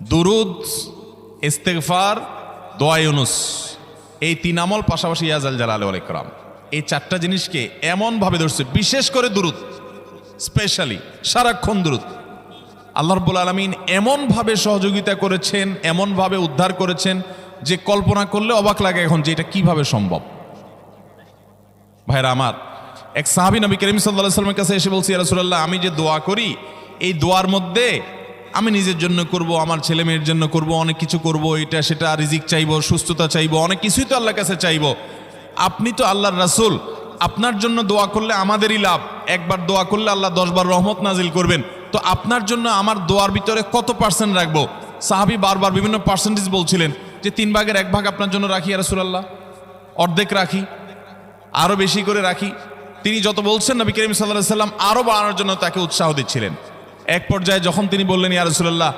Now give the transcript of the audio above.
দুরুদ, ইস্তেগফার, দোয়া ইউনুস, এই তিন আমল পাশাপাশি ইয়াজাল জালাল ওয়াল ইকরাম, এই চারটা জিনিসকে এমনভাবে ধরছে, বিশেষ করে দুরুদ, স্পেশালি সারাক্ষণ দুরুদ। আল্লাহ রাব্বুল আলামিন এমনভাবে সহযোগিতা করেছেন, এমনভাবে উদ্ধার করেছেন যে কল্পনা করলে অবাক লাগে এখন যে এটা কিভাবে সম্ভব। ভাইরা আমার, এক সাহাবী নবী করিম সাল্লাল্লাহু আলাইহি ওয়াসাল্লামের কাছে এসে বলছি, ইয়া রাসূলুল্লাহ, আমি যে দোয়া করি এই দোয়ার মধ্যে আমি নিজের জন্য করব, আমার ছেলে মেয়ের জন্য করব, অনেক কিছু করব, এটা সেটা, রিজিক চাইবো, সুস্থতা চাইবো, অনেক কিছুই তো আল্লাহর কাছে চাইবো। আপনি তো আল্লাহর রাসূল, আপনার জন্য দোয়া করলে আমাদেরই লাভ, একবার দোয়া করলে আল্লাহ 10 বার রহমত নাজিল করবেন, তো আপনার জন্য আমার দোয়ার ভিতরে কত পার্সেন্ট রাখবো? সাহাবী বারবার বিভিন্ন পার্সেন্টেজ বলছিলেন যে 3 ভাগের 1 ভাগ আপনার জন্য রাখি ইয়া রাসূলুল্লাহ, অর্ধেক রাখি, আরো বেশি করে রাখি। তিনি যত বলছেন নবী করিম সাল্লাল্লাহু আলাইহি ওয়াসাল্লাম আরো বাড়ানোর জন্য তাকে উৎসাহ দিচ্ছিলেন। এক পর্যায়ে যখন তিনি বললেন, ইয়া রাসূলুল্লাহ,